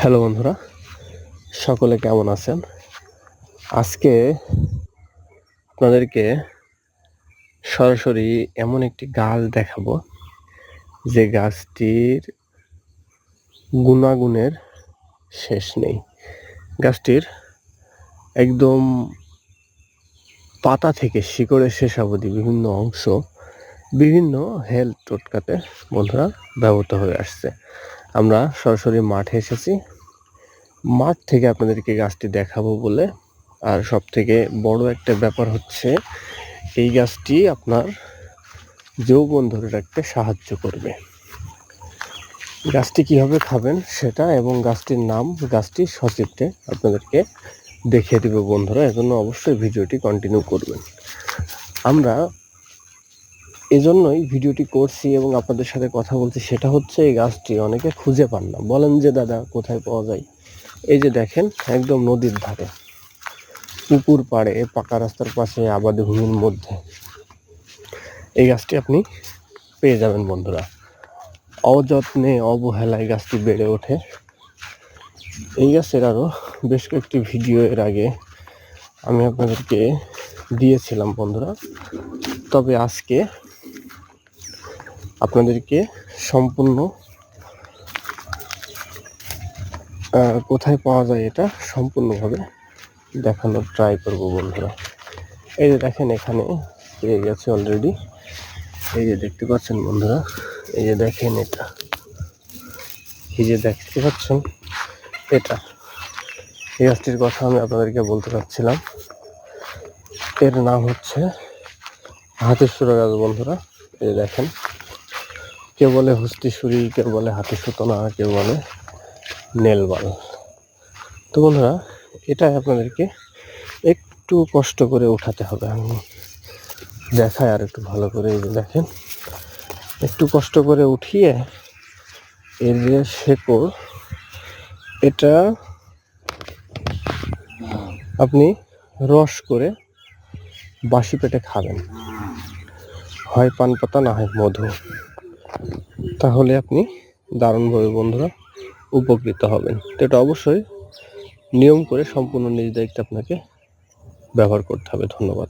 Hello বন্ধুরা, সকলে কেমন আছেন? আজকে আপনাদেরকে সরাসরি এমন একটি গাছ দেখাবো যে গাছটির গুণাগুণের শেষ নেই। গাছটির একদম পাতা থেকে শিকড়ের শেষ অবধি বিভিন্ন অংশ বিভিন্ন হেলথ টোটকাতে বন্ধুরা ব্যবহৃত হয়ে আসছে। আমরা সরাসরি মাঠে এসেছি, মাঠ থেকে আপনাদেরকে গাছটি দেখাবো বলে। আর সবথেকে বড় একটা ব্যাপার হচ্ছে এই গাছটি আপনার যৌবন ধরে রাখতে সাহায্য করবে। গাছটি কিভাবে খাবেন সেটা এবং গাছটির নাম, গাছটি সচিত্রে আপনাদেরকে দেখিয়ে দেব বন্ধুরা। এজন্য অবশ্যই ভিডিওটি কন্টিনিউ করবেন। আমরা এজন্যই ভিডিওটি করছি এবং আপনাদের সাথে কথা বলছি, সেটা হচ্ছে এই গাছটি অনেকে খুঁজে পান না। বলেন যে দাদা কোথায় পাওয়া যায়? এই যে দেখেন, একদম নদীর ধারে, পুকুর পাড়ে, পাকা রাস্তার পাশে, আবাদি ভূমির মধ্যে এই গাছটি আপনি পেয়ে যাবেন বন্ধুরা। অযত্নে অবহেলায় গাছটি বেড়ে ওঠে। এই গাছের আরও বেশ কয়েকটি ভিডিও এর আগে আমি আপনাদেরকে দিয়েছিলাম বন্ধুরা। তবে আজকে আপনাদেরকে সম্পূর্ণ কোথায় পাওয়া যায় এটা সম্পূর্ণভাবে দেখানোর ট্রাই করব বন্ধুরা। এই যে দেখেন, এখানে পেয়ে গেছে অলরেডি। এই যে দেখতে পাচ্ছেন বন্ধুরা, এই যে দেখেন, এটা এই যে দেখতে পাচ্ছেন, এটা এই গাছটির কথা আমি আপনাদেরকে বলতে চাচ্ছিলাম। এর নাম হচ্ছে হাতিসুরা গাছ বন্ধুরা। এই দেখেন, কেউ বলে হস্তিসুরি, কেউ বলে হাতিসুতনা, কেউ বলে নেলবাল। তো বন্ধুরা, এটা আপনাদেরকে একটু কষ্ট করে উঠাতে হবে। আমি দেখাই আর একটু ভালো করে। এই যে দেখেন, একটু কষ্ট করে উঠিয়ে এর যে শেকড়, এটা আপনি রস করে বাসি পেটে খাবেন, হয় পান পাতা না হয় মধু। তাহলে আপনি দারুণভাবে বন্ধুরা উপকৃত হবেন। তো এটা অবশ্যই নিয়ম করে সম্পূর্ণ নিজ দায়িত্বে আপনাকে ব্যবহার করতে হবে। ধন্যবাদ।